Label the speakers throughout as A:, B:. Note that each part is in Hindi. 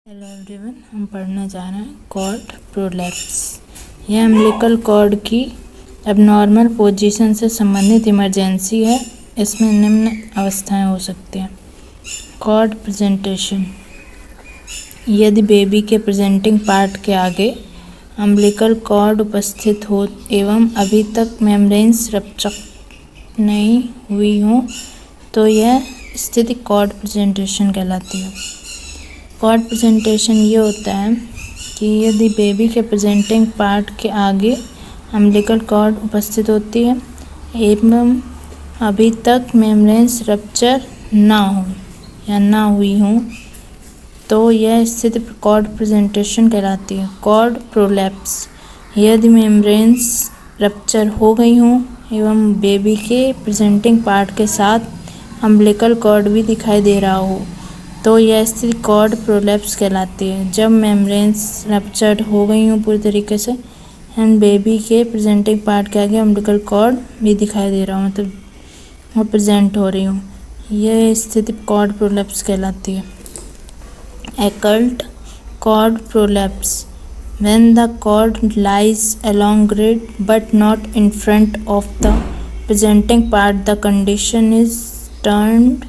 A: हेलो एवरीवन, हम पढ़ने जा रहे हैं कॉर्ड प्रोलैप्स। यह अम्बिलिकल कॉर्ड की एबनॉर्मल पोजीशन से संबंधित इमरजेंसी है। इसमें निम्न अवस्थाएं हो सकती हैं। कॉर्ड प्रेजेंटेशन: यदि बेबी के प्रेजेंटिंग पार्ट के आगे अम्बिलिकल कॉर्ड उपस्थित हो एवं अभी तक मेम्ब्रेन्स रप्चर नहीं हुई हो तो यह स्थिति कॉर्ड प्रेजेंटेशन कहलाती है। कॉर्ड प्रेजेंटेशन ये होता है कि यदि बेबी के प्रेजेंटिंग पार्ट के आगे अम्बिलिकल कॉर्ड उपस्थित होती है एवं अभी तक मेम्ब्रेन्स रप्चर ना हो या ना हुई हो तो यह स्थिति कॉर्ड प्रेजेंटेशन कहलाती है। कॉर्ड प्रोलैप्स: यदि मेम्ब्रेन्स रप्चर हो गई हो एवं बेबी के प्रेजेंटिंग पार्ट के साथ अम्बिलिकल कॉर्ड भी दिखाई दे रहा हो तो यह स्थिति कॉर्ड प्रोलैप्स कहलाती है। जब मेम्ब्रेन्स रप्चर्ड हो गई हूँ पूरी तरीके से एंड बेबी के प्रेजेंटिंग पार्ट के आगे अम्बिलिकल कॉर्ड भी दिखाई दे रहा हो, मतलब वो प्रेजेंट हो रही हूँ, यह स्थिति कॉर्ड प्रोलैप्स कहलाती है। Occult cord prolapse: when the cord lies along it but not in front of the presenting part, the condition is termed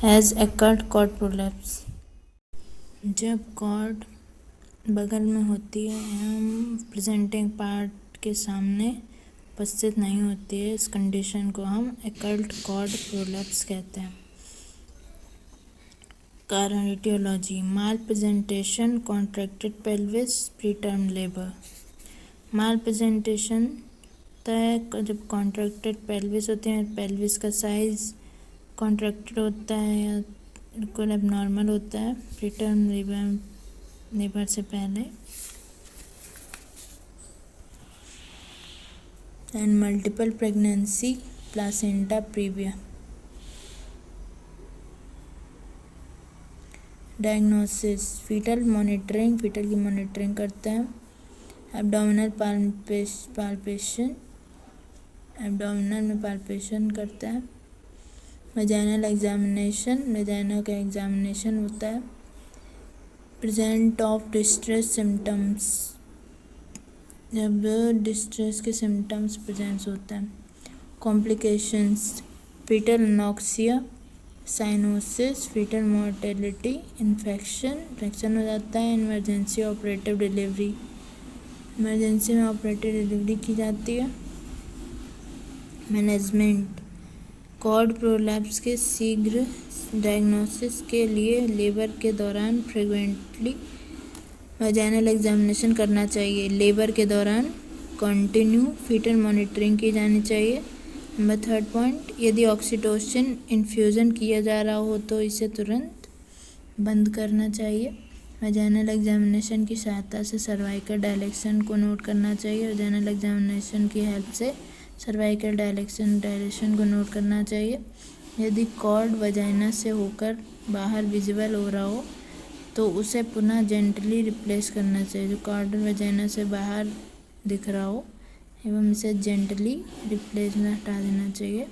A: as occult cord prolapse. जब कॉर्ड बगल में होती है एवं प्रेजेंटिंग पार्ट के सामने उपस्थित नहीं होती है, इस कंडीशन को हम occult cord prolapse कहते हैं। कारण: etiology, malpresentation, contracted pelvis, preterm labour. Malpresentation तय जब कॉन्ट्रैक्टेड पेल्विस होती है, पेल्विस का साइज कॉन्ट्रैक्टेड होता है या बिल्कुल एबनॉर्मल होता है प्रीटर्म लेबर से पहले, and multiple pregnancy, placenta previa. Diagnosis: foetal की मॉनिटरिंग करते हैं। एब्डोमिनल पाल्पेशन, एब्डोमिनल में पाल्पेशन करते हैं। वजाइनल एग्जामिनेशन, वजाइना का एग्जामिनेशन होता है। प्रेजेंट ऑफ डिस्ट्रेस सिम्टम्स, जब डिस्ट्रेस के सिम्टम्स प्रेजेंस होते हैं। Complications: foetal anoxia, cyanosis, foetal mortality, infection हो जाता है। इमरजेंसी ऑपरेटिव डिलीवरी, इमरजेंसी में ऑपरेटिव डिलीवरी की जाती है। मैनेजमेंट: कॉर्ड प्रोलैप्स के शीघ्र डायग्नोसिस के लिए लेबर के दौरान फ्रीक्वेंटली वजाइनल एग्जामिनेशन करना चाहिए। लेबर के दौरान कंटिन्यू फीटल मॉनिटरिंग की जानी चाहिए। नंबर 3 पॉइंट, यदि ऑक्सीटोसिन इन्फ्यूज़न किया जा रहा हो तो इसे तुरंत बंद करना चाहिए। वजाइनल एग्जामिनेशन की सहायता से सर्वाइकल डायलेशन को नोट करना चाहिए। वजाइनल एग्जामिनेशन की हेल्प से सर्वाइकल डायलेशन को नोट करना चाहिए। यदि कॉर्ड वजाइना से होकर बाहर विजिबल हो रहा हो तो उसे पुनः जेंटली रिप्लेस करना चाहिए। जो कॉर्ड वजाइना से बाहर दिख रहा हो एवं इसे जेंटली रिप्लेस में हटा देना चाहिए।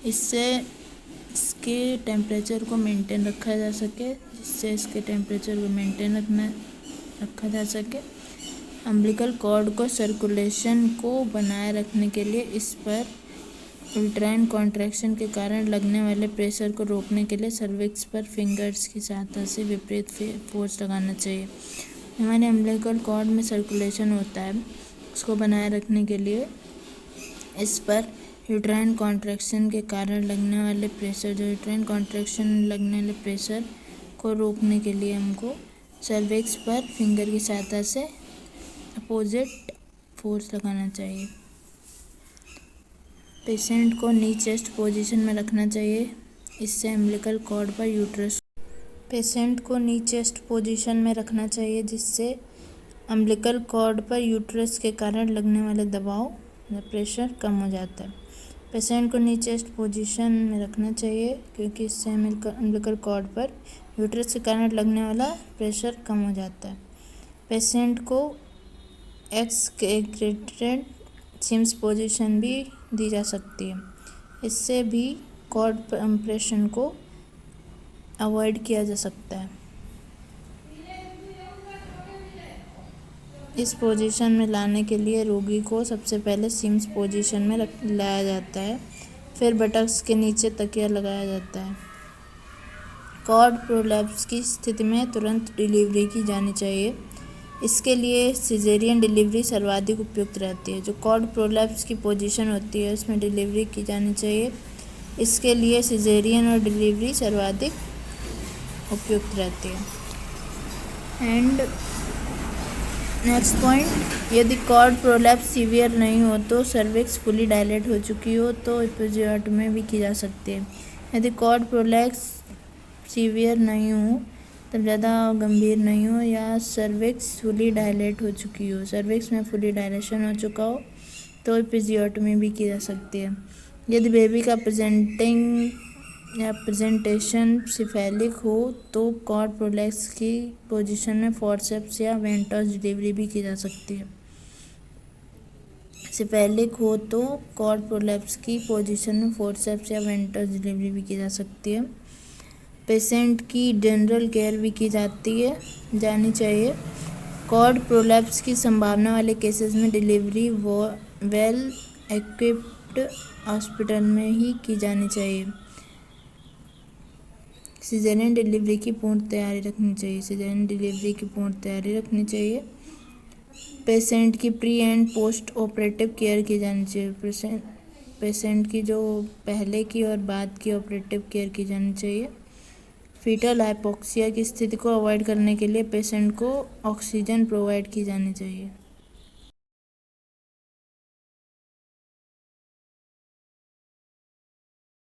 A: इससे इसके टेम्परेचर को मेंटेन रखा जा सके, रखा जा सके। अम्बिलिकल कॉर्ड को सर्कुलेशन को बनाए रखने के लिए इस पर यूट्राइन कॉन्ट्रैक्शन के कारण लगने वाले प्रेशर को रोकने के लिए सर्विक्स पर फिंगर्स की सहायता से विपरीत फोर्स लगाना चाहिए। हमारे अम्बिलिकल कॉर्ड में सर्कुलेशन होता है, उसको बनाए रखने के लिए इस पर यूट्राइन कॉन्ट्रैक्शन के कारण लगने वाले प्रेशर, जो यूट्राइन कॉन्ट्रैक्शन लगने वाले प्रेशर को रोकने के लिए हमको सर्विक्स पर फिंगर की सहायता से अपोजिट फोर्स लगाना चाहिए। पेशेंट को नी चेस्ट पोजीशन में रखना चाहिए, इससे अम्बिलिकल कॉर्ड पर यूट्रस पेशेंट को नी चेस्ट पोजीशन में रखना चाहिए जिससे अम्बिलिकल कॉर्ड पर यूट्रस के कारण लगने वाले दबाव या प्रेशर कम हो जाता है। पेशेंट को नी चेस्ट पोजीशन में रखना चाहिए क्योंकि इससे अम्बिलिकल कॉर्ड पर यूट्रस के कारण लगने वाला प्रेशर कम हो जाता है। पेशेंट को एक्सग्रेटेड सिम्स पोजीशन भी दी जा सकती है, इससे भी कॉर्ड कंप्रेशन को अवॉइड किया जा सकता है। इस पोजीशन में लाने के लिए रोगी को सबसे पहले सिम्स पोजीशन में लाया जाता है, फिर बटक्स के नीचे तकिया लगाया जाता है। कॉर्ड प्रोलैप्स की स्थिति में तुरंत डिलीवरी की जानी चाहिए। इसके लिए सिजेरियन डिलीवरी सर्वाधिक उपयुक्त रहती है। जो कॉर्ड प्रोलैप्स की पोजीशन होती है उसमें डिलीवरी की जानी चाहिए। इसके लिए सिजेरियन और डिलीवरी सर्वाधिक उपयुक्त रहती है। एंड नेक्स्ट पॉइंट, यदि कॉर्ड प्रोलैप्स सीवियर नहीं हो तो सर्विक्स फुली डायलेट हो चुकी हो तो एपिजियोटमी भी की जा सकती है। यदि कॉर्ड प्रोलैप्स सीवियर नहीं हो, तब ज़्यादा गंभीर नहीं हो या सर्विक्स फुली डायलेट हो चुकी हो, सर्विक्स में फुली डायलेशन हो चुका हो तो एपिजियोटमी भी की जा सकती है। यदि बेबी का प्रेजेंटेशन सिफेलिक हो तो कॉर्ड प्रोलैप्स की पोजीशन में फॉरसेप्स या वेंटस डिलीवरी भी की जा सकती है। सिफेलिक हो तो कॉर्ड प्रोलैप्स की पोजीशन में फॉरसेप्स या वेंटस डिलीवरी भी की जा सकती है। पेशेंट की जनरल केयर भी की जानी चाहिए। कॉर्ड प्रोलैप्स की संभावना वाले केसेस में डिलीवरी वेल इक्विप्ड हॉस्पिटल में ही की जानी चाहिए। सिजेरियन डिलीवरी की पूर्ण तैयारी रखनी चाहिए। पेशेंट की pre and post operative care की जानी चाहिए। पेशेंट की जो पहले की और बाद की ऑपरेटिव केयर की जानी चाहिए। फीटल हाइपोक्सिया की स्थिति को अवॉइड करने के लिए पेशेंट को ऑक्सीजन प्रोवाइड की जानी चाहिए।